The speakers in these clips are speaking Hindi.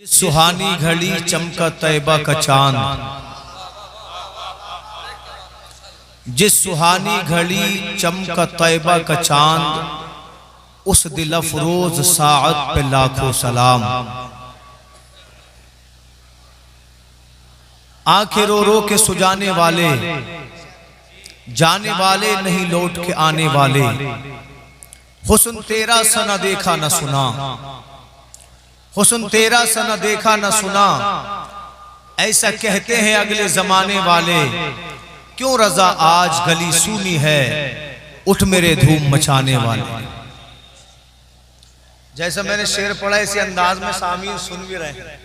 सुहानी घड़ी चमका तैबा का चांद, जिस सुहानी घड़ी चमका तैबा का चांद, उस दिल अफरोज साअत पे लाखों सलाम। आंखें रो रो के सुजाने वाले, जाने वाले नहीं लौट के आने वाले, हुस्न तेरा सा न देखा न सुना, हुस्न तेरा सा न देखा न सुना, ऐसा कहते हैं अगले जमाने वाले। क्यों रजा आज गली सूनी है, उठ मेरे धूम मचाने वाले। जैसा मैंने शेर पढ़ा इसी अंदाज में सामीन सुन भी रहे हैं,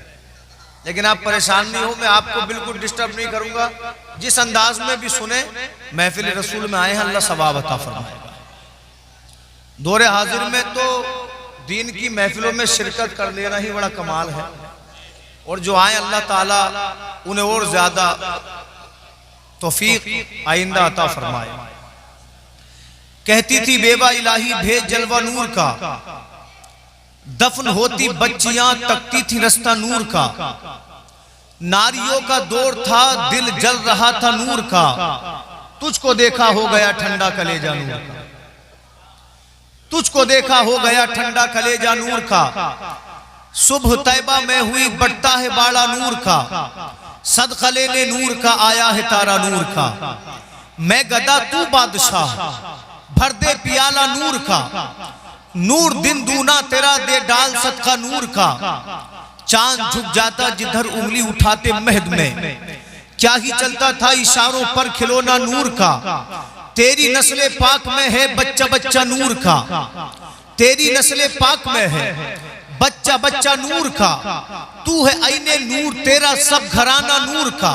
लेकिन आप परेशान नहीं हो, मैं आपको बिल्कुल डिस्टर्ब नहीं करूंगा। जिस अंदाज में भी सुने, महफिल रसूल में आए हैं, अल्लाह सवाब अता फरमाएगा। दौरे हाजिर में तो दीन की महफिलों में शिरकत कर लेना ही बड़ा कमाल है, और जो आए अल्लाह ताला उन्हें और ज्यादा तौफीक आइंदा अता फरमाए। कहती थी बेवा इलाही भेज जलवा नूर का, दफन होती बच्चियां तकती थी रास्ता नूर का। नारियों का दौर था, दिल जल रहा था नूर का, तुझको देखा हो गया ठंडा कलेजा नूर का, तुझको देखा हो गया ठंडा कलेजा नूर का। सुबह तैबा में हुई बढ़ता है बाड़ा नूर का, सदका लेने नूर का आया है तारा नूर का। मैं गदा तू बादशाह, भर दे पियाला नूर का, नूर दिन दूना तेरा दे डाल सदका नूर का। चांद झुक जाता जिधर उंगली उठाते महद में, क्या ही चलता था इशारों पर खिलौना नूर का। तेरी नस्ले पाक में है बच्चा बच्चा नूर का, तेरी नस्ले पाक में है बच्चा बच्चा नूर का। तू है आईने नूर, तेरा सब घराना नूर का।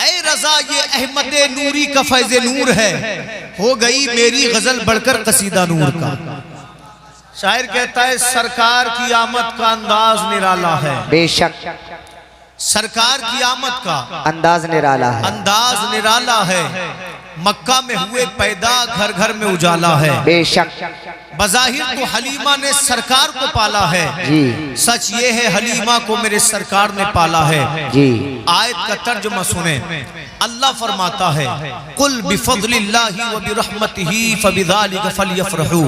ऐ रजा ये अहमदे नूरी का फैज़े नूर है, हो गई मेरी गजल बढ़कर कसीदा नूर का। शायर कहता है सरकार की आमद का अंदाज निराला है, बेशक सरकार की आमद का अंदाज निराला है, अंदाज निराला है। मक्का में हुए पैदा, घर घर में उजाला है। बेशक बज़ाहिर तो हलीमा ने सरकार को पाला है जी, सच ये है हलीमा को मेरे सरकार ने पाला है जी। आयत का तर्जुमा सुने, अल्लाह फरमाता है कुल बिफज़लिल्लाहि व बिरहमतिही फबिज़ालिका फलयफ़रहू।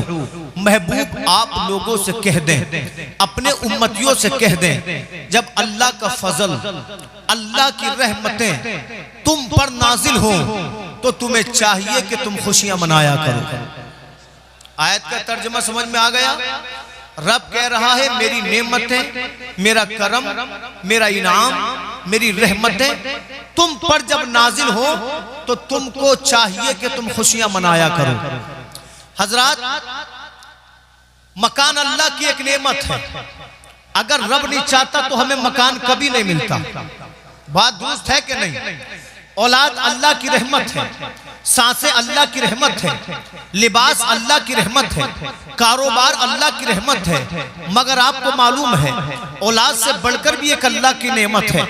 महबूब आप लोगों से कह दें, अपने उम्मतियों से कह दें, जब अल्लाह का फजल, अल्लाह की रहमतें तुम पर नाजिल हो तो तुम्हें चाहिए कि तुम खुशियां मनाया करो। आयत का तर्जुमा समझ में आ गया? रब कह रहा है मेरी नेमतें, मेरा करम, मेरा इनाम, मेरी रहमतें तुम पर जब नाजिल हो तो तुमको चाहिए कि तुम खुशियां मनाया करो। हजरात, मकान अल्लाह की एक नेमत है, अगर रब नहीं चाहता तो हमें मकान कभी नहीं मिलता। बात दुरुस्त है कि नहीं? औलाद अल्लाह की रहमत है, सांसें अल्लाह की रहमत है, लिबास अल्लाह की रहमत है, कारोबार अल्लाह की रहमत है। मगर आपको मालूम है औलाद से बढ़कर भी एक अल्लाह की नेमत है,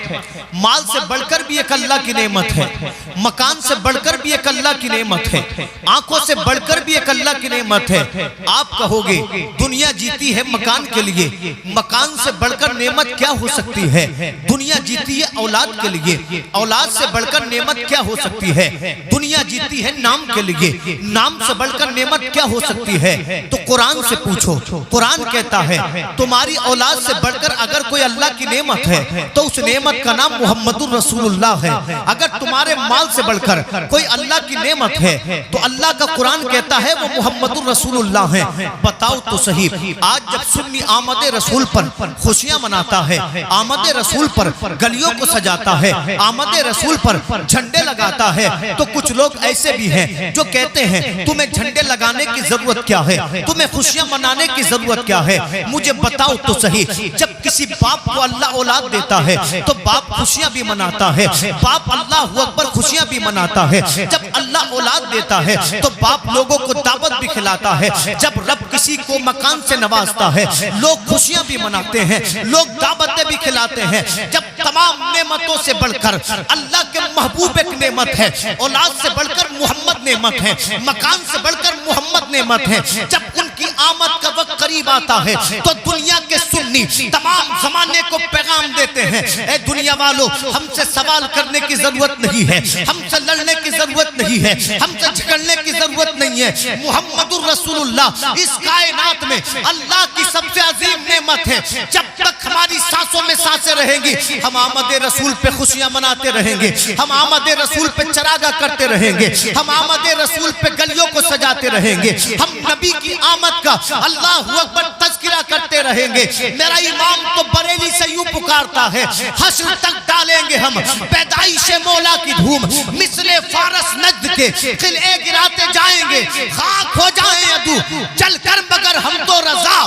माल से बढ़कर भी एक अल्लाह की नेमत है, मकान से बढ़कर भी एक अल्लाह की नेमत है, आंखों से बढ़कर भी एक अल्लाह की नेमत है। आप कहोगे दुनिया जीती है मकान के लिए, मकान से बढ़कर नेमत क्या हो सकती है? दुनिया जीती है औलाद के लिए, औलाद से बढ़कर नेमत क्या हो सकती है? दुनिया जीती है नाम के लिए, नाम से बढ़कर नेमत क्या हो सकती है? तो कुरान से पूछो, कुरान कहता है तुम्हारी औलाद से बढ़कर अगर कोई अल्लाह की नेमत है तो उस नेमत का नाम मुहम्मदुर रसूलुल्लाह है। अगर तुम्हारे माल से बढ़कर कोई अल्लाह की नेमत है तो अल्लाह का कुरान कहता है वो मुहम्मदुर रसूलुल्लाह है। बताओ तो सही, आज जब सुन्नी आमदे रसूल पर खुशियां मनाता है, आमदे रसूल पर गलियों को सजाता है, आमदे रसूल पर झंडे लगाता है, तो कुछ लोग ऐसे भी हैं जो कहते हैं तुम्हें झंडे लगाने की जरूरत क्या है, तुम्हें खुशियां मनाने की जरूरत क्या है? मुझे बताओ तो सही, जब किसी बाप को अल्लाह औलाद देता है तो बाप खुशियां भी मनाता है, बाप अल्लाह अकबर खुशियां भी मनाता है। जब अल्लाह औलाद देता है तो बाप लोगों को दावत भी खिलाता है। जब रब किसी को मकान से नवाजता है लोग खुशियां भी मनाते हैं, लोग दावतें भी खिलाते दिलाते हैं। जब तमाम नेमतों से बढ़कर अल्लाह के महबूब एक नेमत है, औलाद से बढ़कर मोहम्मद नेमत है, मकान से बढ़कर मोहम्मद नेमत है। जब उनकी आमद का वक्त करीब आता है तो दुनिया के सुन्नी तमाम जमाने को पैगाम देते हैं, ए दुनिया वालों, हमसे सवाल करने की जरूरत नहीं है, हमसे लड़ने की जरूरत नहीं है, हमसे झगड़ने की जरूरत नहीं है। मुहम्मदुर रसूलुल्लाह इस कायनात में अल्लाह की सबसे अजीम नेमत है। जब तक हमारी सांसों में सांसें रहेंगी, हम आमद रसूल पे खुशियां मनाते रहेंगे, हम आमद रसूल पे चरागा करते रहेंगे, हम आमद रसूल पे गलियों को सजाते रहेंगे, हम नबी की आमद का अल्लाहू अकबर तज़किरा करते रहेंगे। मेरा इमाम तो बरेली से यूं पुकारता है, हश्र तक डालेंगे हम पैदाइश मौला की धूम, मिसले फारस नज्द के किले गिराते जाएंगे, खाक हो जाए अदू चलकर मगर हम तो रजा,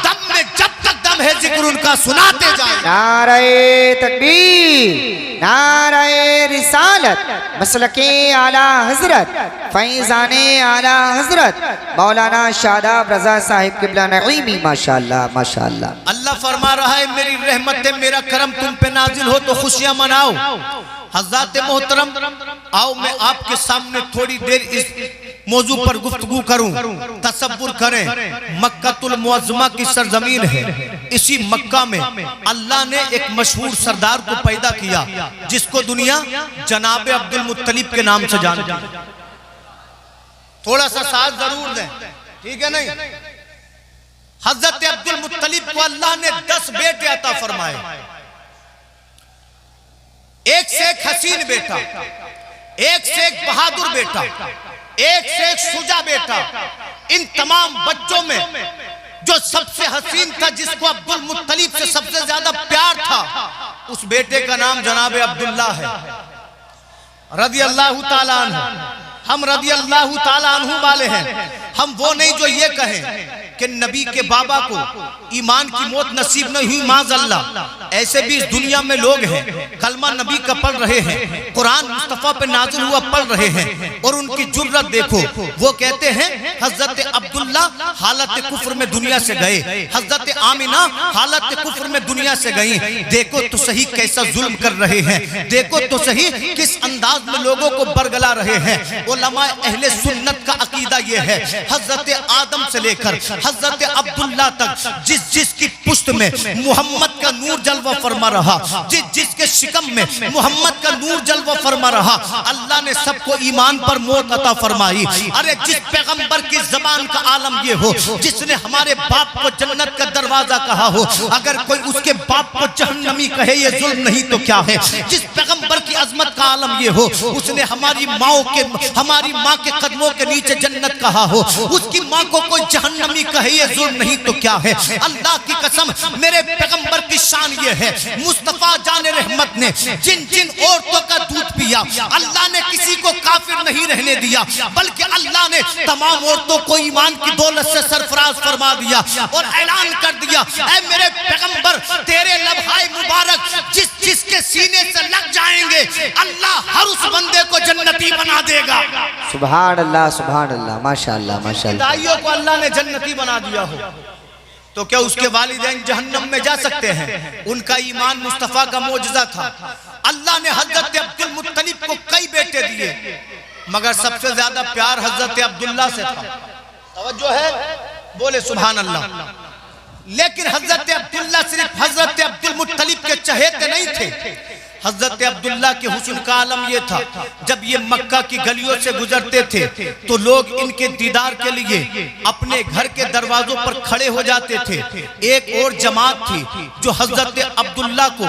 दम में जब तक दम है जिक्र उनका सुनाते जाएंगे। नारे तकबीर, नारे रिसालत, मसलके आला हजरत, फैजाने आला हजरत मौलाना शादाब रजा साहिब किबला नईमी, माशाअल्लाह माशाअल्लाह। अल्लाह फरमा रहा है, मेरी रहमत है, मेरा करम तुम पे नाजिल हो तो खुशियां मनाओ। हज़रात मोहतरम, आओ मैं आपके सामने थोड़ी देर इस मौजू पर गुफ्तगू करूं। तसव्वुर करें, मक्कातुल मुअज़्ज़मा की सरजमीन है। इसी मक्का में अल्लाह ने एक मशहूर सरदार को पैदा किया जिसको दुनिया जनाब अब्दुल मुत्तलिब के नाम से जानती है। थोड़ा सा साथ जरूर दें, ठीक है नहीं? हजरत अब्दुल मुत्तलिब को अल्लाह ने 10 बेटे अता फरमाए, एक से एक हसीन बेटा, एक से एक बहादुर बेटा, एक से एक शुजा बेटा। इन तमाम बच्चों में जो सबसे हसीन था, जिसको अब्दुल मुत्तलिब से सबसे ज्यादा प्यार था, उस बेटे का नाम जनाब अब्दुल्ला है रज़ी अल्लाह ताला अन्हु। हम रज़ी अल्लाह ताला अन्हु वाले हैं। हम वो नहीं जो ये कहें कि नबी के बाबा को ईमान की मौत नसीब नहीं हुई, माज़अल्लाह। ऐसे भी इस दुनिया में लोग हैं, कलमा नबी का पढ़ रहे हैं, कुरान मुस्तफ़ा पे नाज़िल हुआ पढ़ रहे हैं, और उनकी जुर्रत देखो। वो कहते हैं हज़रत अब्दुल्ला हालत कुफ्र में दुनिया से गए, हज़रत आमिना हालत कुफ्र में दुनिया से गई। देखो तो सही कैसा जुल्म कर रहे हैं, देखो तो सही किस अंदाज में लोगों को बरगला रहे हैं। उलमा अहले सुन्नत का अकीदा ये है, हज़रत आदम से लेकर हज़रत अब्दुल्ला तक जिस जिसकी पुश्त में मोहम्मद का नूर जलवा फरमा रहा, जिस जिसके शिकम में मोहम्मद का नूर जलवा फरमा रहा, अल्लाह ने सबको ईमान पर मौत अता फरमाई। अरे जिस पैगंबर की ज़बान का आलम ये हो, जिसने हमारे बाप को जन्नत का दरवाजा कहा हो, अगर कोई उसके बाप को जहन्नमी कहे ये जुल्म नहीं तो क्या है। जिस पैगंबर की अजमत का आलम ये हो, उसने हमारी माँ के कदमों के नीचे जन्नत कहा हो, उसकी माँ को कोई जहन्नमी कहे ये जुल्म नहीं तो क्या है। अल्लाह की कसम, मेरे पैगंबर की शान ये है, मुस्तफा जाने रहमत ने जिन जिन औरतों का दूध पिया, अल्लाह ने किसी को काफिर नहीं रहने दिया, बल्कि अल्लाह ने तमाम औरतों को ईमान की दौलत से सरफराज फरमा दिया और ऐलान कर दिया, ऐ मेरे पैगंबर, तेरे लबहाए मुबारक जिस जिसके सीने से लग जाएंगे, अल्लाह हर उस बंदे को जन्नती बना देगा। सुभान अल्लाह, माशाअल्लाह माशाअल्लाह। दाइयों को अल्लाह ने जन्नती बना दिया हो तो क्या उसके वालिदैन जहन्नम में जा सकते हैं? उनका ईमान मुस्तफा का मोजज़ा था। अल्लाह ने हजरत अब्दुल मुत्तलिब को कई बेटे दिए, मगर सबसे ज्यादा प्यार हजरत अब्दुल्ला से था। तवज्जो है, बोले सुभान अल्लाह। लेकिन हजरत अब्दुल्ला सिर्फ हजरत अब्दुल मुत्तलिब के चहेते नहीं थे। हजरत अब्दुल्ला के हुस्न का आलम यह था, जब ये मक्का की गलियों से गुजरते थे तो लोग इनके दीदार के लिए अपने घर के दरवाजों पर खड़े हो जाते थे। एक और जमात थी जो हजरत अब्दुल्ला को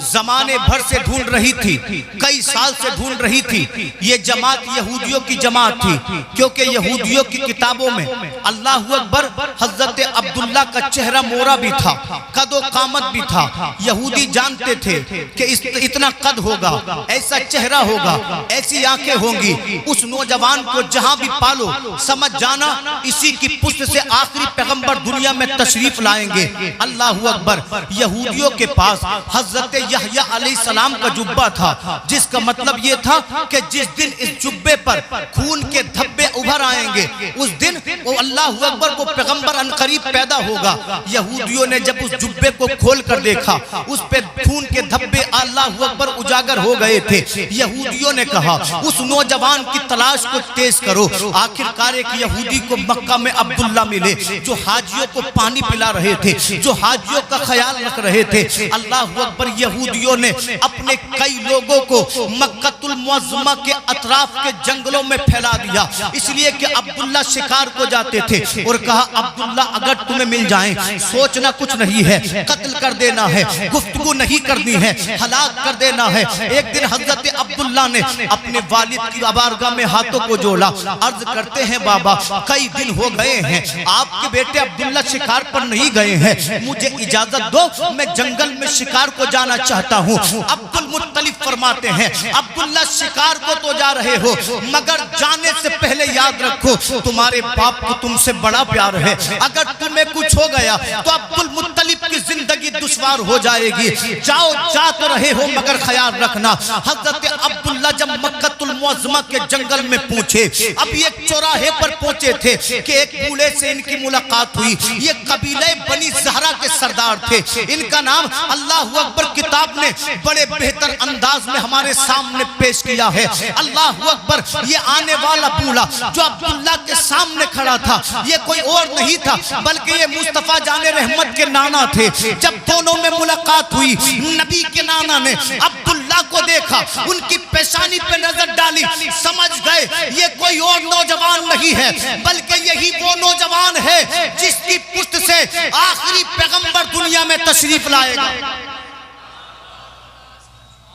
जमाने भर से ढूंढ रही थी, कई साल से ढूंढ रही थी। ये जमात यहूदियों की जमात थी, क्योंकि यहूदियों की किताबों में अल्लाहू अकबर हजरत अब्दुल्ला का चेहरा मोरा भी था, कदो कामत भी था। यहूदी जानते थे कि इतना इतना कद होगा, ऐसा चेहरा होगा, ऐसी आंखें होंगी। उस नौजवान को जहां भी पालो समझ जाना इसी की पुष्ट से आखिरी पैगंबर दुनिया में तशरीफ लाएंगे। अल्लाहू अकबर। यहूदियों के पास हजरत यहया अलैहिस्सलाम का जुब्बा था, जिसका मतलब ये था कि जिस दिन इस जुब्बे पर खून के धब्बे उभर आएंगे उस दिन वो अल्लाहू अकबर को पैगंबर अनकरीब पैदा होगा। यहूदियों ने जब उस जुब्बे को खोल कर देखा, उस पे खून के धब्बे अल्लाहू अकबर उजागर हो गए थे। यहूदियों ने कहा उस नौजवान की तलाश को तेज करो। आखिरकार एक यहूदी को मक्का में अब्दुल्ला मिले जो हाजियों को पानी पिला रहे थे, जो हाजियों का ख्याल रख रहे थे। अल्लाहू अकबर। यहूदियों ने अपने कई लोगों को मक्कतुल मुअज़्ज़मा के अतराफ के जंगलों में फैला दिया, इसलिए कि अब्दुल्ला शिकार को जाते थे और कहा अब्दुल्ला अगर तुम्हें मिल जाएं, सोचना कुछ नहीं है, कत्ल कर देना है, गुफ्तगू नहीं करनी है, हलाक कर देना है। एक दिन हजरत अब्दुल्ला ने अपने वालिद की बारगाह में हाथों को जोड़ा, अर्ज करते हैं बाबा कई दिन हो गए हैं आपके बेटे अब्दुल्ला शिकार पर नहीं गए हैं, मुझे इजाजत दो, मैं जंगल में शिकार को जाना चाहता हूँ। अब्दुल मुत्तलिब फरमाते हैं अब्दुल्ला शिकार को तो जा रहे हो, मगर जाने से पहले याद रखो तुम्हारे बाप को तुमसे बड़ा प्यार है, अगर तुम्हें कुछ हो गया तो अब्दुल मुत्तलिब की जिंदगी दुश्वार हो जाएगी। जाओ, जा तो रहे हो मगर ख्याल रखना। हजरत अब्दुल्ला जब मक्कतुल मुअज़्ज़मा के जंगल में पहुंचे, अब एक चौराहे पर पहुंचे थे कि एक बूढ़े से इनकी मुलाकात हुई। ये कबीले बनी ज़हरा के सरदार थे, इनका नाम अल्लाहू अकबर किताब ने बड़े बेहतर अंदाज में हमारे सामने पेश किया है। अल्लाहू अकबर। ये आने वाला बूढ़ा जो अब्दुल्ला के सामने खड़ा था, ये कोई और नहीं था बल्कि ये मुस्तफा जाने रहमत के नाना थे। जब दोनों में मुलाकात हुई, नबी के नाना ने अब्दुल्ला को देखा, उनकी पेशानी पे नजर डाली, समझ गए ये कोई और नौजवान नहीं है बल्कि यही वो नौजवान है जिसकी पुष्ट से आखिरी पैगंबर दुनिया में तशरीफ लाएगा।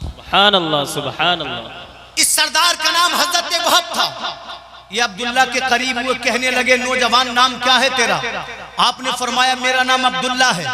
सुभान अल्लाह, सुभान अल्लाह। इस सरदार का नाम हजरत वहब था। ये अब्दुल्ला के करीब हुए, कहने लगे नौजवान नाम क्या है तेरा? आपने फरमाया मेरा नाम अब्दुल्ला है।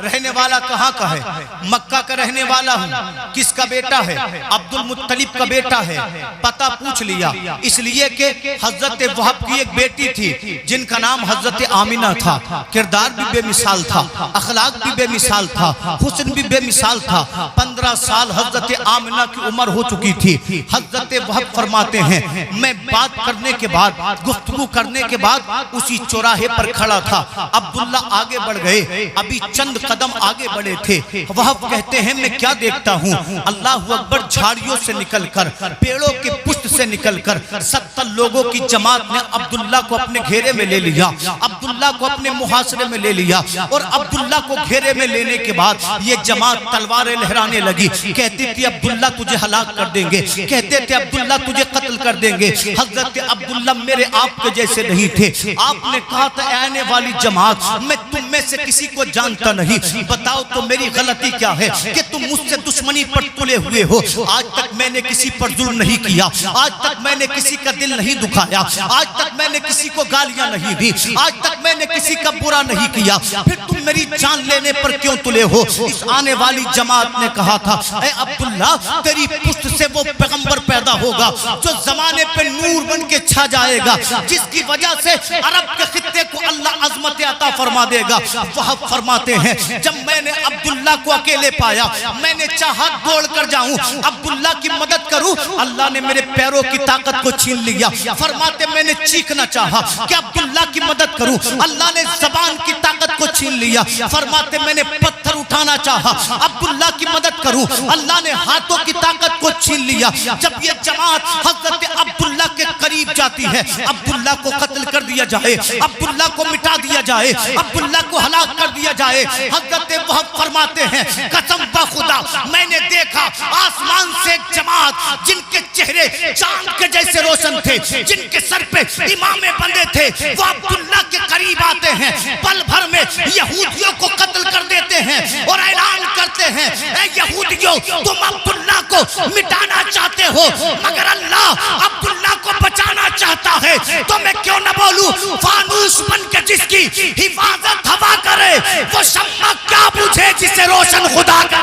रहने वाला कहाँ का है? मक्का का रहने वाला हूँ। किसका बेटा है? अब्दुल मुत्तलिब का बेटा है। पता पूछ लिया, इसलिए कि हजरत वहब की एक बेटी थी जिनका नाम हजरत आमिना था। किरदार भी बेमिसाल था, अखलाक भी बेमिसाल था, हुस्न भी बेमिसाल था। 15 साल हजरत आमिना की उम्र हो चुकी थी। हजरत वहब फरमाते हैं मैं बात करने के बाद, गुफ्तगू करने के बाद उसी चौराहे पर खड़ा था। अब्दुल्ला आगे बढ़ गए, अभी चंद कदम आगे बढ़े थे। वहब कहते हैं मैं क्या देखता हूँ, अल्लाहू अकबर। झाड़ियों से निकलकर, पेड़ों के पुष्ट से निकलकर 70 लोगों की जमात ने अब्दुल्ला को अपने घेरे में ले लिया, अब्दुल्ला को अपने मुहासरे में ले लिया। और अब्दुल्ला को घेरे में लेने के बाद ये जमात तलवारें लहराने लगी, कहती थी अब्दुल्ला तुझे हलाक कर देंगे, कहते थे अब्दुल्ला तुझे कत्ल कर देंगे। हजरत अब्दुल्ला मेरे आपके जैसे नहीं थे। आपने कहा था आने वाली जमात मैं तुम में से किसी को जानता नहीं, बताओ तो मेरी गलती क्या है कि तुम मुझसे दुश्मनी पर तुले हुए हो। आज तक मैंने किसी पर जुल्म नहीं किया, आज तक मैंने किसी का दिल नहीं दुखाया, आज तक मैंने किसी को गालियां नहीं दी, आज तक मैंने किसी का बुरा नहीं किया, फिर तुम मेरी जान लेने पर क्यों तुले हो? इस आने वाली जमात ने कहा था ऐ अब्दुल्ला तेरी पुष्ट से वो पैगंबर पैदा होगा जो जमाने पे नूर बन के छा जाएगा, जिसकी वजह से अरब के खित्ते को अल्लाह अजमत अता फरमा देगा। वहब फरमाते हैं जब मैंने अब्दुल्ला को अकेले पाया, मैंने चाहा दौड़ कर जाऊं, अब्दुल्ला की मदद करूं, अल्लाह ने मेरे पैरों की ताकत को छीन लिया। फरमाते मैंने चीखना चाहा कि अब्दुल्ला की मदद करूं, अल्लाह ने जबान की ताकत को छीन लिया। फरमाते मैंने पत्थर उठाना चाहा, अब्दुल्ला की मदद करूं, अल्लाह ने हाथों की ताकत को छीन लिया। जब ये जमात हजरत अब्दुल्ला के करीब जाती है, अब्दुल्ला को कत्ल कर दिया जाए, अब्दुल्ला को मिटा दिया जाए, अब्दुल्ला को हलाक कर दिया जाए। हजरत वहब फरमाते हैं कसम खुदा मैंने देखा आसमान से एक जमात जिनके चेहरे चांद के जैसे रोशन थे, जिनके सर पे इमामे बंधे थे, वो अब्दुल्ला के करीब आते हैं, पल भर में यहूदियों को कत्ल कर देते हैं और ऐलान करते हैं ऐ यहूदियों तुम अब्दुल्ला को मिटाना चाहते हो मगर अल्लाह अब्दुल्ला को बचाना चाहता है, तो मैं क्यों न बोलूं फानूस बन के जिसकी हिफाजत हवा करे वो शम्मा क्या बुझे जिसे रोशन खुदा का।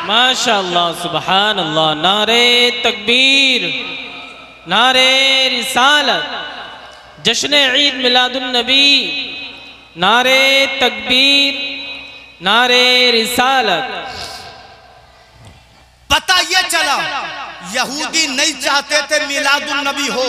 माशाअल्लाह सुभान अल्लाह। नारे तकबीर, नारे रिसालत, जश्न ईद मिलादुन नबी, नारे तकबीर, नारे रिसालत। पता ये चला यहूदी नहीं चाहते थे मिलादुन नबी हो।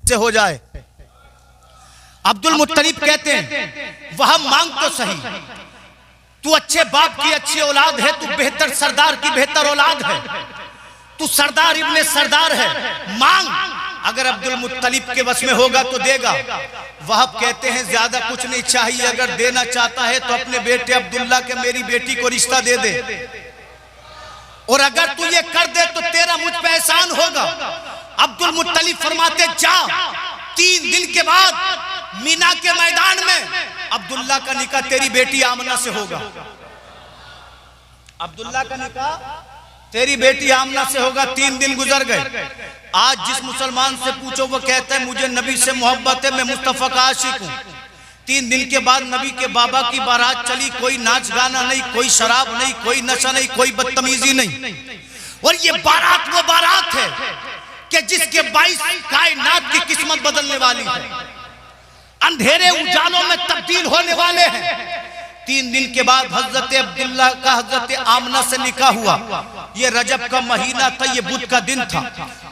से हो जाए। अब्दुल मुत्तलिब कहते हैं वह मांग तो सही, तू अच्छे बाप की अच्छी औलाद है, तू बेहतर सरदार की बेहतर औलाद है, तू सरदार इब्ने सरदार है, मांग। अगर अब्दुल मुत्तलिब के वश में होगा तो देगा। वहाब कहते हैं ज्यादा कुछ नहीं चाहिए, अगर देना चाहता है तो अपने बेटे अब्दुल्ला के मेरी बेटी को रिश्ता दे दे, और अगर तू ये कर दे तो तेरा मुझ पे एहसान होगा। अब्दुल मुत्तलिब फरमाते जा, 3 दिन के बाद मीना के मैदान में अब्दुल्ला का निकाह तेरी बेटी आमना से होगा। अब्दुल्ला का निकाह तेरी बेटी आमना से होगा। 3 दिन गुजर गए। आज जिस मुसलमान से पूछो वो कहता है मुझे नबी से मोहब्बत है, मैं मुस्तफा का आशिक हूं। 3 दिन के बाद नबी के बाबा की बारात चली, कोई नाच गाना नहीं, कोई शराब नहीं, कोई नशा नहीं, कोई बदतमीजी नहीं। और ये बारात वो बारात है कि जिसके 22 कायनात की किस्मत बदलने वाली है, अंधेरे उजालों में तब्दील होने वाले हैं। 3 दिन के बाद हजरत अब्दुल्ला का हजरत आमना से निकाह हुआ। ये रजब का महीना था, ये बुध का दिन था।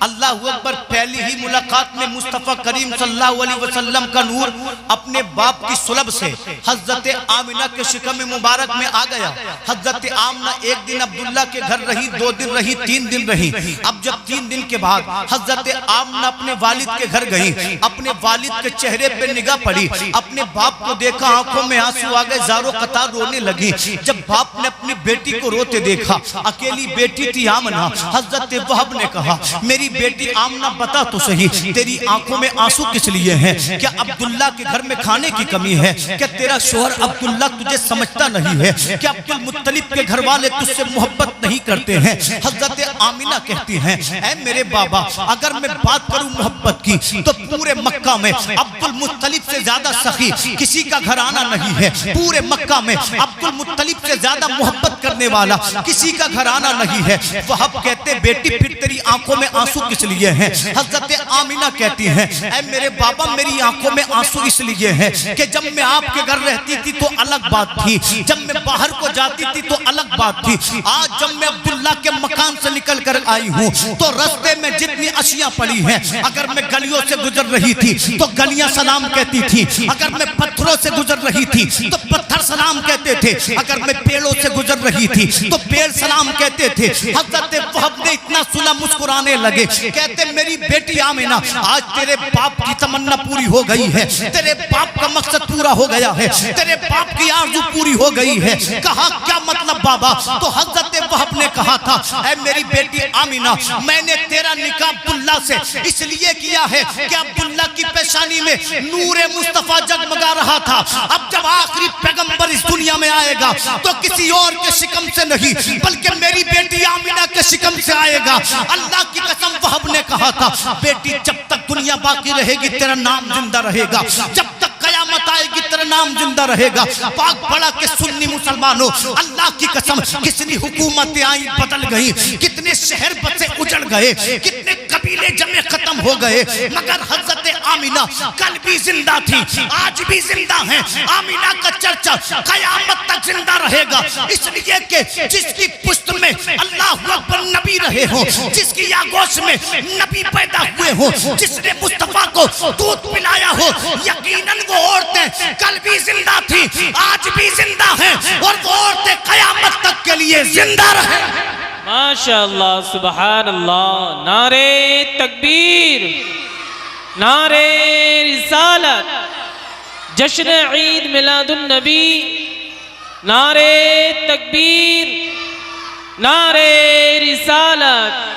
अल्लाह अकबर, पहली ही मुलाकात में मुस्तफा करीम सल्लल्लाहु अलैहि वसल्लम का नूर अपने बाप की सुलब से हजरत आमिना के शिकम मुबारक में आ गया। हजरत आमना 1 दिन अब्दुल्ला के घर रही, 2 दिन रही, 3 दिन रही। अब जब 3 दिन के बाद हजरत आमना अपने वालिद के घर गई, अपने वालिद के चेहरे पे निगाह पड़ी, अपने बाप को देखा, आंखों में आंसू आ गए, जारो कतार रोने लगी। जब बाप ने अपनी बेटी को रोते देखा, अकेली बेटी थी आमना, हजरत वहब ने कहा मेरी बेटी आमना बता तो सही, तेरी आंखों में आंसू किस लिए हैं? क्या अब्दुल्ला के घर में खाने की कमी है? क्या तेरा शोहर अब्दुल्ला तुझे समझता नहीं है? क्या अब्दुल मुत्तलिब के घर वाले तुझसे मोहब्बत नहीं करते हैं? हजरत आमिना कहती हैं, ऐ मेरे बाबा, अगर मैं बात करूं मोहब्बत की तो पूरे मक्का में अब्दुल मुत्तलिब से ज्यादा सखी किसी का घराना नहीं है। पूरे मक्का में अब्दुल मुत्तलिब से ज्यादा मोहब्बत करने वाला किसी का घराना नहीं है। वहाब कहते, बेटी फिर तेरी आंखों में आंसू किस लिए हैं? हजरत आमिना कहती हैं, ऐ मेरे बाबा, मेरी आंखों में आंसू इसलिए हैं कि जब मैं आपके घर रहती थी तो अलग बात थी, जब मैं बाहर को जाती थी तो अलग बात थी। आज जब मैं अब्दुल्ला के मकान से निकल कर आई हूँ तो रास्ते में जितनी अशिया पड़ी हैं, अगर मैं गलियों से गुजर रही थी तो गलियां सलाम कहती थी, अगर मैं पत्थरों से गुजर रही थी तो पत्थर सलाम कहते थे, अगर मैं पेड़ों से गुजर रही थी तो पेड़ सलाम कहते थे। हजरत वहाब ने इतना सुना, मुस्कुराने लगे, कहते, मेरी बेटी आमिना, आज तेरे बाप की तमन्ना पूरी हो गई है, तेरे बाप का मकसद पूरा हो गया है, तेरे बाप की आरज़ू पूरी हो गई है। कहा, क्या मतलब बाबा? तो हजरत वहाब ने कहा था, ऐ मेरी बेटी आमिना, मैंने तेरा निकाह अब्दुल्ला से इसलिए किया है कि अब्दुल्ला की पेशानी में नूरे मुस्तफा जगमगा रहा था। अब जब आखिरी पैगंबर इस दुनिया में आएगा तो किसी और के शिकम से नहीं, बल्कि मेरी बेटी आमिना के शिकम से आएगा। अल्लाह की कसम, वहाब ने कहा था, बेटी, जब तक दुनिया बाकी रहेगी तेरा नाम जिंदा रहेगा, जब तक कयामत आएगी तेरा नाम जिंदा रहेगा। पाक बड़ा के सुन्नी मुसलमानों, अल्लाह की कसम, कितनी हुकूमतें आई बदल गई, कितने शहर बसे उजड़ गए, कितने कबीले जमे खत्म हो गए, मगर हजरत आमिना कल भी जिंदा थी, आज भी जिंदा है। आमिना का चर्चा कयामत तक जिंदा रहेगा, इसलिए कि जिसकी पुश्त में अल्लाह अकबर नबी रहे हो, जिसकी आगोश में नबी पैदा हुए हो, जिसने मुस्तफा को दूध पिलाया हो, यकीनन वो औरतें कल भी जिंदा थी, आज भी जिंदा हैं, और वो औरतें कयामत तक के लिए जिंदा रहे। माशाअल्लाह, सुभान अल्लाह। नारे तकबीर, नारे रिसालत, जश्न ईद मिलादुन नबी, नारे तकबीर, नारे रिसालत।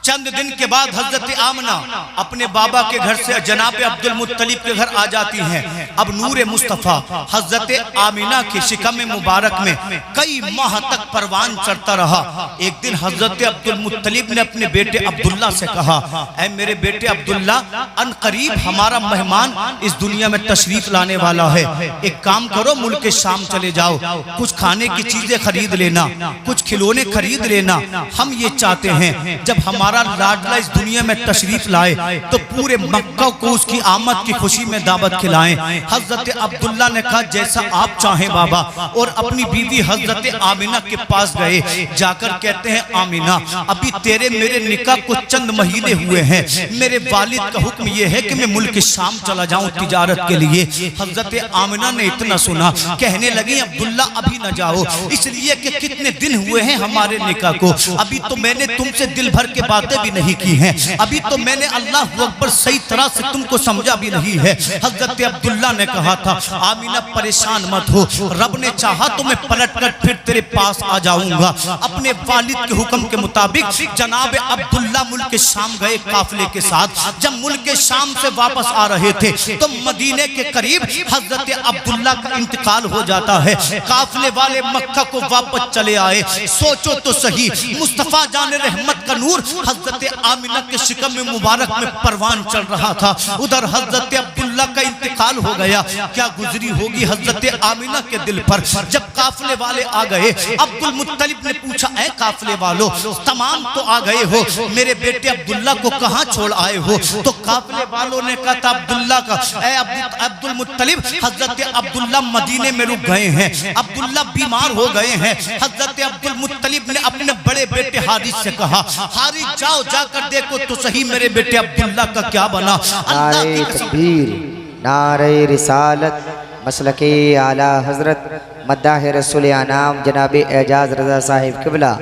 चंद दिन के बाद हजरत आमना अपने बाबा के घर से जनाब अब्दुल मुत्तलिब के घर आ जाती हैं। अब नूरे मुस्तफ़ा हजरत आमिना के शिकम मुबारक में कई माह तक परवान चढ़ता रहा। एक दिन हजरत अब्दुल मुत्तलिब ने अपने बेटे अब्दुल्ला से कहा, ऐ मेरे बेटे अब्दुल्ला, अन करीब हमारा मेहमान इस दुनिया में तशरीफ लाने वाला है, एक काम करो, मुल्क शाम चले जाओ, कुछ खाने की चीजें खरीद लेना, कुछ खिलौने खरीद लेना। हम ये चाहते हैं जब हमारा लाडला इस दुनिया में तशरीफ लाए तो पूरे मक्का को उसकी आमद की खुशी में दावत खिलाएं। हजरत अब्दुल्ला ने कहा, जैसा आप चाहें बाबा, और अपनी बीवी हजरत आमिना के पास गए। जाकर कहते हैं, आमिना, अभी तेरे मेरे निकाह को चंद महीने हुए हैं, मेरे वालिद का हुक्म यह है कि मैं मुल्क शाम चला जाऊं तिजारत के लिए। हजरत आमिना ने इतना सुना, कहने लगी, अब्दुल्ला अभी न जाओ, इसलिए कि कितने दिन हुए हैं हमारे निकाह को, अभी तो मैंने तुमसे दिल भर के बातें भी नहीं की हैं, अभी तो मैंने अल्लाह अकबर सही तरह से तुमको समझा भी नहीं है। हजरत अब्दुल्ला ने कहा था, आमिना परेशान मत हो, रब ने चाहा तो मैं पलट कर फिर तेरे पास आ जाऊंगा। अपने वालिद के हुक्म के मुताबिक जनाब अब्दुल्ला मुल्क शाम गए काफिले के साथ। जब मुल्क शाम से वापस आ रहे थे तो मदीने के करीब हजरत अब्दुल्ला का इंतकाल हो जाता है। काफिले वाले मक्का को वापस चले आए। सोचो तो सही, मुस्तफा जाने रहमत का नूर हजरत आमिना के शिकम मुबारक में परवान चल रहा था, उधर हजरत अब्दुल्ला का इंतकाल हो गया। क्या गुजरी होगी हजरत आमिना के दिल पर। जब काफिले वाले आ गए, अब्दुल मुत्तलिब ने पूछा, ऐ काफिले वालों, तमाम तो आ गए हो, मेरे बेटे अब्दुल्ला को कहाँ छोड़ आए हो? तो काफिले वालों ने कहा था, अब्दुल्ला का, ऐ अब्दुल मुत्तलिब, हजरत अब्दुल्ला मदीने में रुक गए हैं, अब्दुल्ला बीमार हो गए हैं। हजरत अब्दुल मुत्तलिब ने अपने बड़े बेटे हारिस से कहा, हारिस जाओ, जाकर देखो तो सही मेरे बेटे अब्दुल्ला का क्या बना। नारे तकबीर, नारे रिसालत, मसलके आला हजरत मद्दाह रसूल आनाम जनाब एजाज रजा साहिब किबला,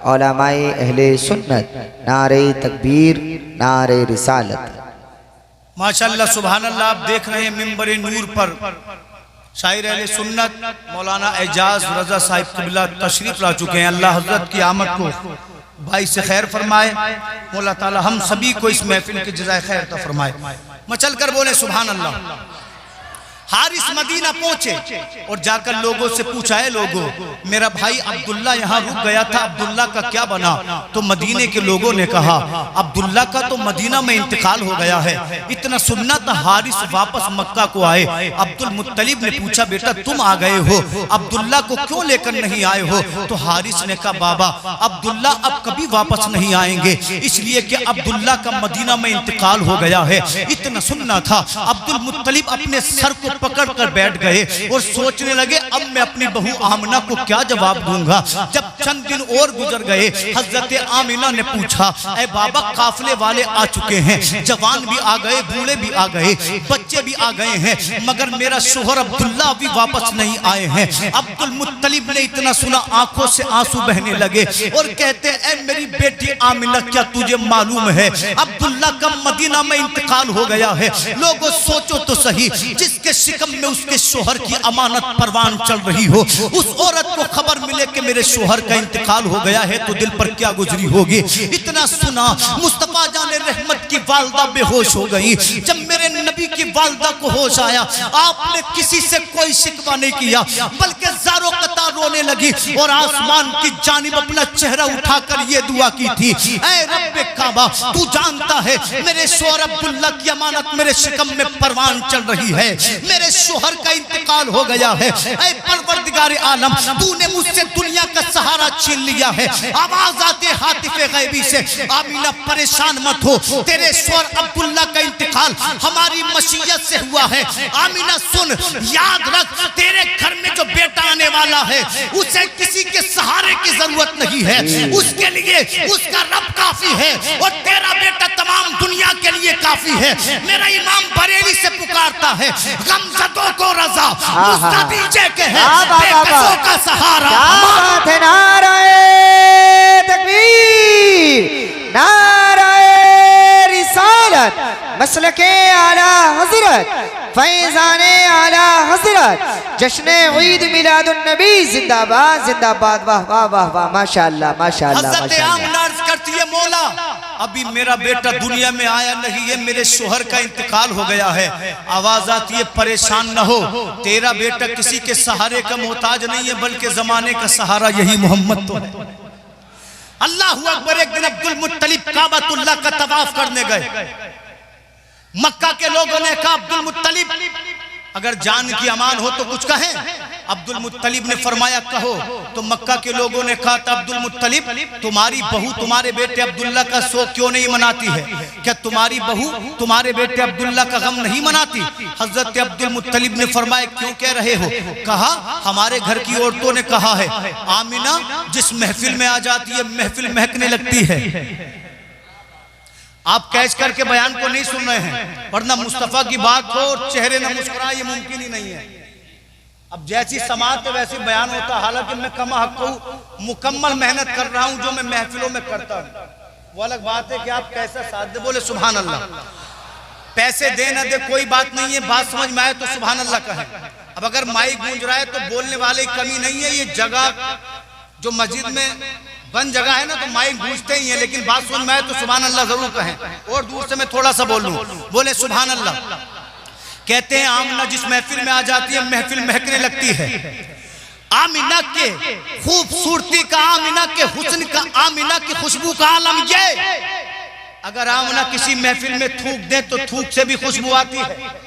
उलमाए अहले सुन्नत, नारे तकबीर, नारे रिसालत। माशाअल्लाह, सुभान अल्लाह। आप देख रहे हैं मिंबर नूर पर शायर अहले सुन्नत मौलाना एजाज रजा साहिब किबला तशरीफ ला चुके हैं। अल्लाह हजरत की आमद को भाई से खैर फरमाए, मौला ताला हम सभी को इस महफिल की जज़ाए खैर अता फरमाए। मचल कर बोले सुभान अल्लाह। हारिस मदीना पहुंचे और जाकर लोगों से पूछा, है लोगों, मेरा भाई अब्दुल्ला यहाँ रुक गया था, अब्दुल्ला का क्या बना? तो मदीने के लोगों ने कहा, अब्दुल्ला का तो मदीना में इंतकाल हो गया है। इतना सुनना था हारिस वापस मक्का को आए। अब्दुल मुत्तलिब ने पूछा, बेटा तुम आ गए हो, अब्दुल्ला को क्यों लेकर नहीं आए हो? तो हारिस ने कहा, बाबा अब्दुल्ला अब कभी वापस नहीं आएंगे, इसलिए कि अब्दुल्ला का मदीना में इंतकाल हो गया है। इतना सुनना था। अब्दुल मुत्तलिब अपने सर को पकड़ कर बैठ गए और सोचने लगे, अब मैं अपनी बहू आमिना को क्या जवाब दूंगा। जब चंद दिन और गुजर गए, हजरत आमिना ने पूछा, ऐ बाबा काफिले वाले आ चुके हैं, जवान भी आ गए, बूढ़े भी आ गए, बच्चे भी आ गए हैं, मगर मेरा शोहर अब्दुल्ला अभी वापस नहीं आए हैं। अब्दुल मुत्तलिब ने इतना सुना, आंखों से आंसू बहने लगे और कहते, ऐ मेरी बेटी आमिना, क्या तुझे मालूम है अब्दुल्ला का मदीना में इंतकाल हो गया है? लोगों सोचो तो सही, जिसके शिकम में उसके शोहर की अमानत परवान चल रही हो, उस औरत को खबर मिले कि मेरे शोहर का इंतकाल हो गया है, तो दिल पर क्या गुजरी होगी। इतना सुना, मुस्तफा जाने रहमत की वालदा बेहोश हो गई। जब मेरे नबी की वालदा को होश आया, आपने किसी से कोई शिकवा नहीं किया, बल्कि ज़ारो कतार रोने लगी और आसमान की जानिब अपना चेहरा उठाकर ये दुआ की थी, ऐ रब्बे काबा, तू जानता है मेरे शोहर अब्दुल्ला की अमानत मेरे शिकम में परवान चल रही है, मेरे शोहर का इंतकाल हो गया है। ऐ परवरदिगार आलम, तूने मुझसे दुनिया का सहारा छीन लिया है। आवाज आती हातिफे गैबी से, आमिना परेशान मत हो, तेरे शोहर अब्दुल्ला का इंतकाल हमारी मशीयत से हुआ है। आमिना सुन, याद रख, तेरे घर में जो बेटा आने वाला है, उसे किसी के सहारे की जरूरत नहीं है, उसके लिए उसका रब काफी है और तेरा बेटा तमाम दुनिया के लिए काफी है। मेरा इमाम बरेली से पुकारता है, गमज़दों को रज़ा मुस्तदीजे के है, बेकसों का सहारा। नाराए तकबीर, नाराए रिसालत, मसलके आला हजरत, फैज़ाने आला हजरत, जश्न ईद मिलादुन नबी जिंदाबाद जिंदाबाद। वाह वाह वाह वाह, माशाअल्लाह माशाअल्लाह। हज़रत आमिना अर्ज़ करती है, मौला अभी मेरा बेटा दुनिया में आया नहीं है, मेरे शोहर का इंतकाल हो गया है। आवाज आती है, परेशान न हो, तेरा बेटा किसी के सहारे का मोहताज नहीं है, बल्कि जमाने का सहारा यही मोहम्मद तो है। अल्लाहु अकबर। एक दिन अब्दुल मुत्तलिब काबतुल्लाह का तवाफ करने गए। मक्का के लोगों ने कहा, अब्दुल मुत्तलिब अगर जान की अमान हो तो कुछ कहें। अब्दुल मुत्तलिब ने फरमाया, कहो। तो मक्का के लोगों ने कहा था, अब्दुल मुत्तलिब तुम्हारी बहू तुम्हारे बेटे अब्दुल्ला का शोक क्यों नहीं मनाती है? क्या तुम्हारी बहू तुम्हारे बेटे अब्दुल्ला का गम नहीं मनाती? हजरत अब्दुल मुत्तलिब ने फरमाया, क्यों कह रहे हो? कहा, हमारे घर की औरतों ने कहा है, आमिना जिस महफिल में आ जाती है महफिल महकने लगती है। आप कैच करके बयान को नहीं सुन रहे हैं, वरना मुस्तफा की बात हो और चेहरे न मुस्कुराए, ये मुमकिन ही नहीं है। अब जैसी समात है वैसी बयान होता, हालांकि मैं कमा हक को मुकम्मल मेहनत कर रहा हूं जो मैं महफिलों में करता हूं। वो अलग बात है कि आप कैसा साथ दे, बोले सुभान अल्लाह। पैसे दे न दे कोई बात नहीं है, बात समझ में आए तो सुभान अल्लाह कहें। अब अगर माइक गूंज रहा है तो बोलने वाले की कमी नहीं है। ये जगह जो मस्जिद में बंद जगह है ना, तो माइक गूंजते ही है, लेकिन बात सुन में आए तो सुभान अल्लाह जरूर कहें। और दूर से मैं थोड़ा सा बोल लूं, बोले सुभान अल्लाह। कहते हैं, आमिना जिस महफिल में आ जाती है महफिल महकने लगती है। आमिना के खूबसूरती का, आमिना के हुस्न का, आमिना की खुशबू का आलम ये, अगर आमिना किसी महफिल में थूक दे तो थूक से भी खुशबू आती है।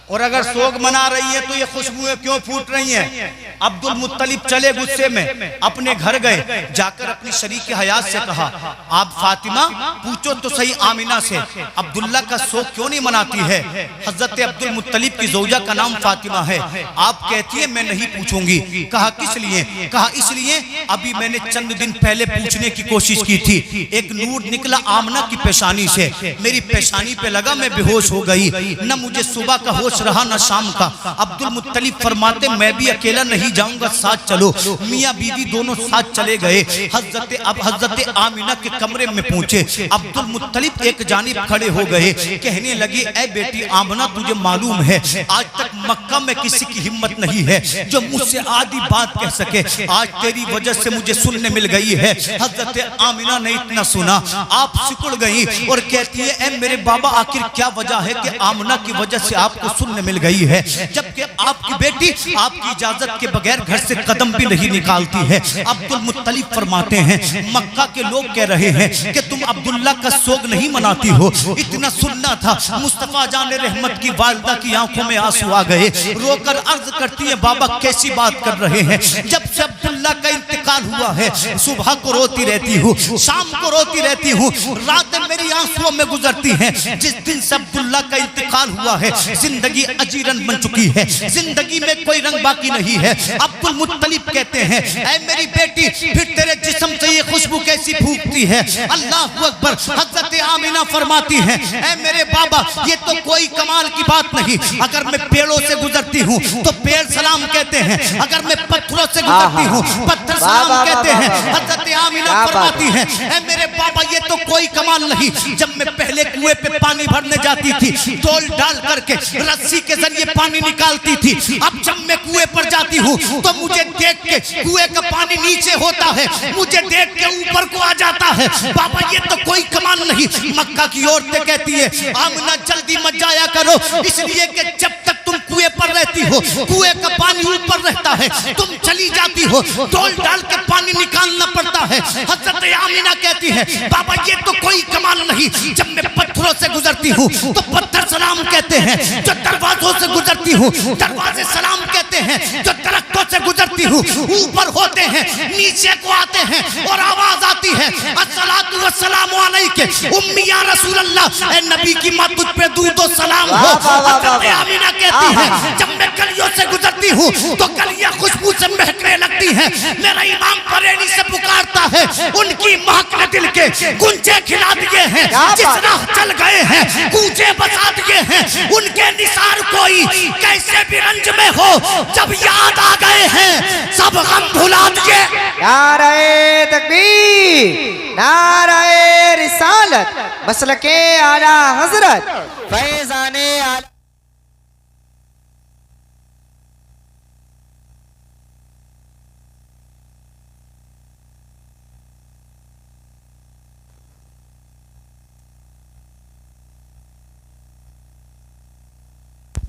और अगर सोग मना रही है तो ये खुशबुएं क्यों फूट रही हैं? अब्दुल मुत्तलिब चले गुस्से में, अपने घर गए, जाकर अपनी शरीक हयात से कहा, आप फातिमा पूछो तो सही आमिना से, अब्दुल्ला का सोग क्यों नहीं मनाती है? हजरत अब्दुल मुत्तलिब की ज़ौजा का नाम फातिमा है। आप कहती है मैं नहीं पूछूंगी। कहा किस लिए? कहा इसलिए अभी मैंने चंद दिन पहले पूछने की कोशिश की थी, एक नूर निकला आमिना की पेशानी से, मेरी पेशानी पे लगा, मैं बेहोश हो गई, न मुझे सुबह का होश रहा न शाम का। अब्दुल मुत्तलिब फरमाते, मैं भी अकेला नहीं नहीं जाऊंगा, साथ चलो। मियाँ बीवी दोनों साथ चले गए। हजरत आमिना के कमरे में पहुंचे। अब्दुल मुत्तलिब एक जानिब खड़े हो गए। कहने लगे, ऐ बेटी आमिना, तुझे मालूम है आज तक मक्का में किसी की हिम्मत नहीं है जो मुझसे आधी बात कह सके। आज तेरी वजह से मुझे सुनने मिल गई है। हजरत आमिना ने इतना सुना, आप सिकुड़ गई और कहती है, ऐ मेरे बाबा, आखिर क्या वजह है कि आमिना की वजह से आपको सुनने मिल गई है, जबकि आपकी बेटी आपकी इजाजत के बगैर घर से कदम भी नहीं निकालती है। अब्दुल मुत्तलिब फरमाते हैं, मक्का के लोग कह रहे हैं कि तुम अब्दुल्ला का सोग नहीं मनाती हो। इतना सुनना था। मुस्तफा जान रहमत की वालिदा की आंखों में आंसू आ गए। रोकर अर्ज करती है, बाबा कैसी बात कर रहे हैं, जब से अब्दुल्ला का इंतकाल हुआ है सुबह को रोती रहती हूँ, शाम को रोती रहती हूँ, रातें मेरी आंसुओं में गुजरती हैं। जिस दिन से अब्दुल्ला का इंतकाल हुआ है जिंदगी अजीरन बन चुकी है, जिंदगी में कोई रंग बाकी नहीं है। अब्दुल मुत्तलिब कहते हैं, ऐ मेरी बेटी, फिर तेरे जिस्म से ये खुशबू कैसी फूकती है? अल्लाह अकबर। हजरत आमिना फरमाती हैं, ऐ मेरे बाबा, ये तो कोई कमाल की बात नहीं। अगर मैं पेड़ों से गुजरती हूँ तो पेड़ सलाम कहते हैं, अगर मैं पत्थरों से गुजरती हूँ पत्थर सलाम कहते हैं। हजरत आमिना फरमाती हैं, ऐ मेरे बाबा, ये तो कोई कमाल नहीं। जब मैं पहले कुएं पे पानी भरने जाती थी, तोल डाल करके रस्सी के जरिए पानी निकालती थी। अब जब मैं कुएं पर जाती हूँ तो मुझे देख के कुएं का पानी नीचे होता है, मुझे देख के ऊपर को आ जाता है। बाबा, ये तो कोई कमाल नहीं। मक्का की औरतें कहती है, आमिना जल्दी मत जाया करो, इसलिए कि जब तक तुम कुएं पर रहती हो कुएं का पानी ऊपर रहता है, तुम चली जाती हो डोल डाल के पानी निकालना पड़ता है। हजरत आमिना कहती है, बाबा ये तो कोई कमाल नहीं। जब मैं पत्थरों से गुजरती हूँ तो पत्थर सलाम कहते हैं, जो दरवाजों से गुजरती हूँ दरवाजे सलाम कहते हैं, जो दरख्तों से गुजरती हूँ ऊपर होते हैं नीचे को आते हैं और आवाज आती है, अस्सलातु वस्सलामु अलैके उम्मी या रसूल अल्लाह, ए नबी की मां तुझ पे दूध और सलाम हो। हजरत आमिना कहती है, जब मैं गलियों से गुजरती हूँ तो गलियां खुशबू से महकने लगती हैं। मेरा इमाम बरेली से पुकारता है, उनकी महक ने दिल के गुंजे खिला दिए हैं, जिस राह चल गए हैं कूचे बसा दिए हैं। उनके निसार कोई कैसे भी रंज में हो, जब याद आ गए हैं सब गम भुला दिए। नारे तकबीर, नारे रिसालत, मसलके आला हजरत, फैजाने आला।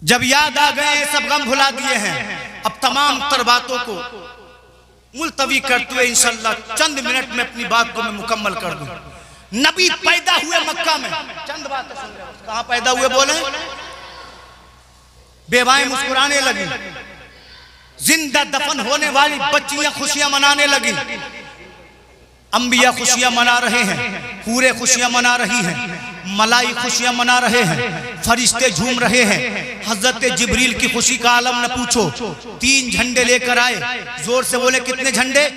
जब याद आ गए सब गम भुला दिए हैं। अब तमाम तर बातों को मुलतवी करते हुए इंशाअल्लाह चंद मिनट में अपनी बात को मैं मुकम्मल कर दूं। नबी पैदा हुए मक्का में, चंद बातें सुन रहे हो, कहां पैदा हुए बोले? बेवाएं मुस्कुराने लगी, जिंदा दफन होने वाली बच्चियां खुशियां मनाने लगी, अंबिया खुशियां मना रहे हैं, पूरे खुशियां मना रही हैं, मलाई खुशियां मना रहे हैं, फरिश्ते झूम रहे हैं। हजरत जिब्रील की खुशी का आलम न पूछो। 3 झंडे लेकर आए, जोर से बोले कितने झंडे?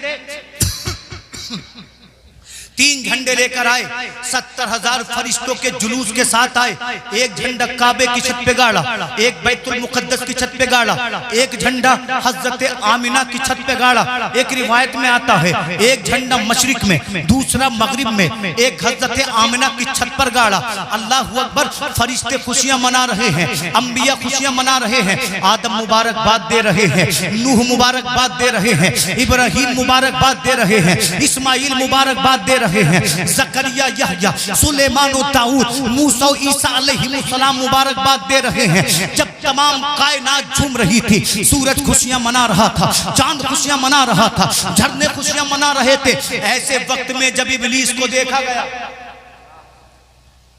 3 झंडे लेकर आए, 70,000 फरिश्तों के जुलूस के साथ आए। एक झंडा काबे की छत पे गाड़ा, एक बैतुल मुकद्दस की छत पे गाड़ा, एक झंडा हजरत आमिना की छत पे गाड़ा। एक रिवायत में आता है एक झंडा मशरिक में, दूसरा मगरिब में, एक हजरत आमिना की छत पर गाड़ा। अल्लाह अकबर। फरिश्ते खुशियां मना रहे हैं, अंबिया खुशियां मना रहे हैं, आदम मुबारकबाद दे रहे हैं, नूह मुबारकबाद दे रहे हैं, इब्राहिम मुबारकबाद दे रहे हैं, इस्माइल मुबारकबाद दे रहे हैं, जकरिया, यहया, सुलेमान और दाऊद, मूसा और ईसा अलैहिस्सलाम मुबारकबाद दे रहे हैं। जब तमाम कायनात झूम रही थी, सूरज खुशियां मना रहा था, चांद खुशियां मना रहा था, झरने खुशियां मना रहे थे। ऐसे वक्त में जब इब्लीस को देखा गया,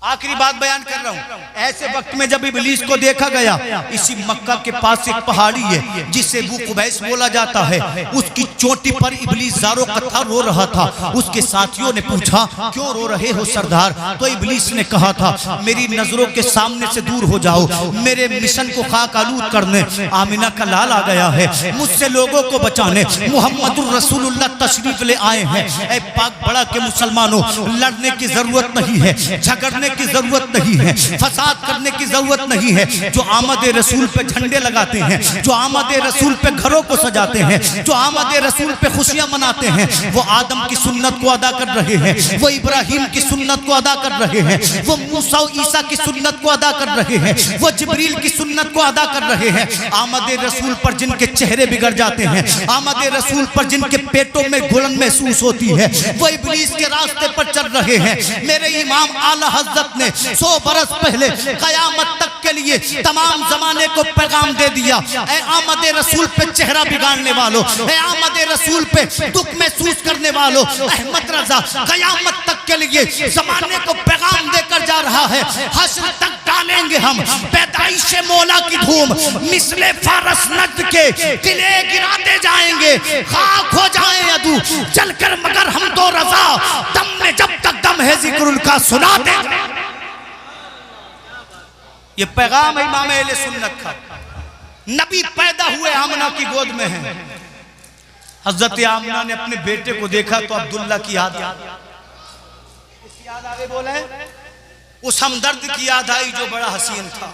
आखिरी बात बयान कर रहा हूं, ऐसे वक्त में जब इब्लीस को देखा गया, इसी मक्का के पास एक पहाड़ी है जिसे अबू कुबैस बोला जाता है, उसकी चोटी पर इब्लीस ज़ारो कथा रो रहा था। उसके साथियों ने पूछा, क्यों रो रहे हो सरदार? तो इब्लीस ने कहा था, मेरी नजरों के सामने से दूर हो जाओ, मेरे मिशन को खाक आलूद करने आमिना का लाल आ गया है, मुझसे लोगों को बचाने मुहम्मदुर रसूलुल्लाह तशरीफ ले आए हैं। ऐ पाक बड़ा के मुसलमानों, लड़ने की जरूरत नहीं है, झगड़ने की जरूरत नहीं है, फसाद करने की जरूरत नहीं है। जो आमद रसूल पे झंडे लगाते हैं, जो आमद रसूल पे घरों को सजाते हैं, जो आमद रसूल पे खुशियां मनाते हैं, वो आदम की सुन्नत को अदा कर रहे हैं, वो इब्राहिम की सुन्नत को अदा कर रहे हैं, वो मूसा ईसा की सुन्नत को अदा कर रहे हैं, वो जिब्रील की सुन्नत को अदा कर रहे हैं। आमद रसूल पर जिनके चेहरे बिगड़ जाते हैं, आमद रसूल पर जिनके पेटों में घुलन महसूस होती है, वो इब्लीस के रास्ते पर चल रहे हैं। मेरे इमाम आला हज़रत ने 100 बरस पहले कयामत तक के लिए तमाम जमाने को पैगाम दे दिया, ऐ आमद रसूल पे चेहरा बिगाड़ने वालों, ऐ आमद रसूल पे दुख महसूस करने वालों, अहमद रजा कयामत तक के लिए जमाने को पैगाम देकर जा रहा है। हश्र तक डालेंगे हम पैदाइश मौला की धूम, मिसले फारस नज्द के किले गिराते जाएंगे, खाक हो जाए अदू चलकर मगर हम दो रजा, दम में जब तक दम है जिक्र उनका सुनाते। ये पैगाम है इमाम अहले सुन्नत का। नबी पैदा हुए आमना की गोद में है। हजरत आमना ने अपने बेटे को देखा तो अब्दुल्ला की याद आगे बोले, उस हमदर्द की याद आई जो बड़ा हसीन था,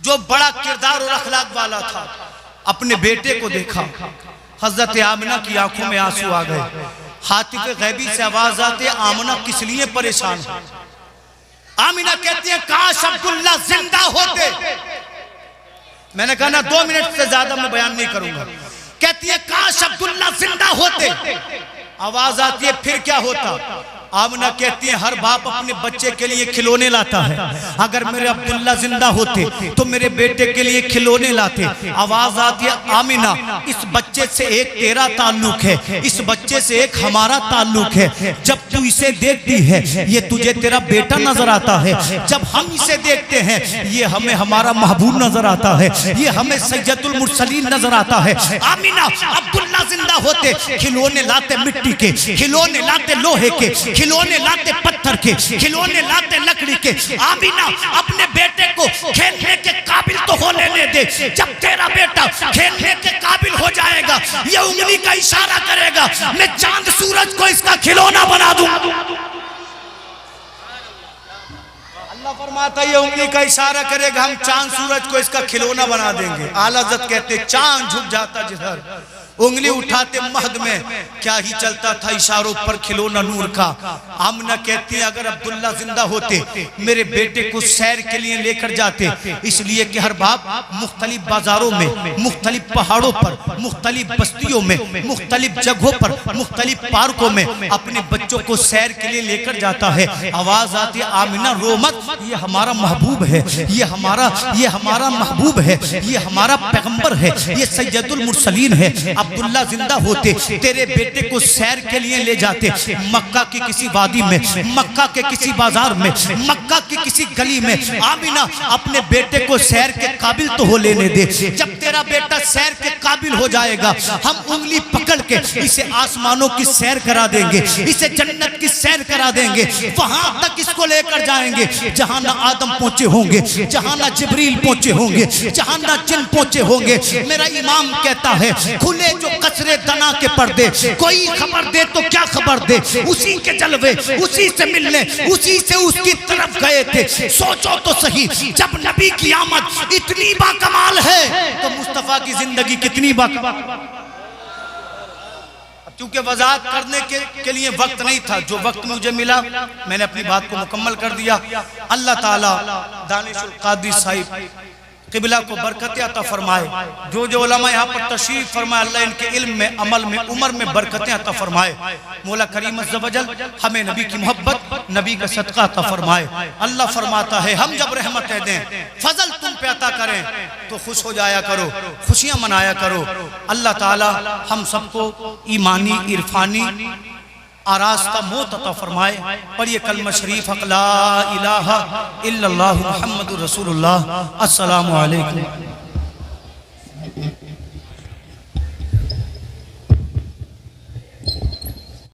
जो बड़ा किरदार और अखलाक वाला था। अपने बेटे को देखा, हजरत आमना की आंखों में आंसू आ गए। हातिफ गैबी से आवाज आती है, आमना किस लिए परेशान हो? आमिना कहती है, काश अब्दुल्ला जिंदा होते। मैंने कहा ना 2 मिनट से ज्यादा मैं बयान नहीं करूंगा। कहती है, काश अब्दुल्ला जिंदा होते। आवाज आती है, फिर क्या होता? आमिना कहती है, हर बाप अपने बच्चे के लिए खिलौने लाता है। अगर मेरे अब्दुल्ला जिंदा होते तो मेरे बेटे के लिए खिलौने लाते। आवाज आती है, आमिना इस बच्चे से एक तेरा ताल्लुक है, इस बच्चे से एक हमारा ताल्लुक है। जब तू इसे देखती है ये तुझे तेरा बेटा नजर आता है, जब हम इसे देखते हैं ये हमें हमारा महबूब नजर आता है, ये हमें सैयदुल मुरसलीन नजर आता है। आमिना अब्दुल्ला जिंदा होते खिलौने लाते, मिट्टी के खिलौने लाते, लोहे के खिलौने लाते, पत्थर के खिलौने लाते, लकड़ी के। आमिना अपने बेटे को खेलने के काबिल तो हो लेने दे। जब तेरा बेटा खेलने के काबिल हो जाएगा, ये उंगली का इशारा करेगा, मैं चांद सूरज को इसका खिलौना बना दूं। अल्लाह फरमाता ये उंगली का इशारा करेगा, हम चांद सूरज को इसका खिलौना बना देंगे। आला हज़रत कहते चांद झुक जाता जिधर, उंगली उठाते महद में क्या ही चलता था इशारों पर खिलौना नूर का। आमना कहती है, अगर अब्दुल्ला जिंदा होते मेरे बेटे को सैर के लिए लेकर जाते, इसलिए कि हर बाप मुख्तलिफ बाजारों में, मुख्तलिफ पहाड़ों पर, मुख्तलिफ बस्तियों में, मुख्तलिफ जगहों पर, मुख्तलिफ पार्कों में अपने बच्चों को सैर के लिए लेकर जाता है। आवाज आती है, आमिना रो मत, ये हमारा महबूब है, ये हमारा महबूब है, ये हमारा पैगंबर है, ये सैयदुल मुरसलीन है। अब्दुल्ला जिंदा होते तेरे बेटे को सैर के लिए ले जाते, मक्का की किसी वादी में, मक्का के किसी बाजार में, मक्का की किसी गली में। आमिना अपने बेटे को सैर के काबिल तो हो लेने दे। जब तेरा बेटा सैर के काबिल हो जाएगा, हम उंगली पकड़ के इसे आसमानों की सैर करा देंगे, इसे जन्नत की सैर करा देंगे। वहां तक इसको लेकर जाएंगे जहां ना आदम पहुंचे होंगे, जहां ना जिब्रील पहुंचे होंगे, जहां ना जिन पहुंचे होंगे। मेरा इमाम कहता है, खुले जो कसरे दना के पर्दे, कोई खबर दे तो क्या खबर दे, उसी के जलवे, उसी से मिलने, उसी से उसकी तरफ गए थे। सोचो तो सही, जब नबी की आमद इतनी बाकमाल है तो मुस्तफा की जिंदगी कितनी बाकमाल। क्योंकि वजाहत करने के लिए वक्त नहीं था, जो वक्त मुझे मिला मैंने अपनी बात को मुकम्मल कर दिया। अल्लाह ताला दानिशुल कादिर साहिब क़िबला को बरकत अता फरमाए। जो उलमा यहाँ पर तशरीफ फरमाए, अल्लाह इनके इल्म में, अमल में, उम्र में बरकतें अता फरमाए। मौला करीम अज़्ज़ व जल हमें नबी की मोहब्बत, नबी का सदका अता फरमाए। अल्लाह फरमाता है, हम जब रहमतें दें, फजल तुम पे अता करें तो खुश हो जाया करो, खुशियाँ मनाया करो। अल्लाह ताला हम सबको ईमानी, इरफानी आरास्ता मौत अता फरमाए। और ये कलमा शरीफ ला इलाहा इल्लल्लाहु मुहम्मदुर रसूलुल्लाह। अस्सलामु अलैकुम।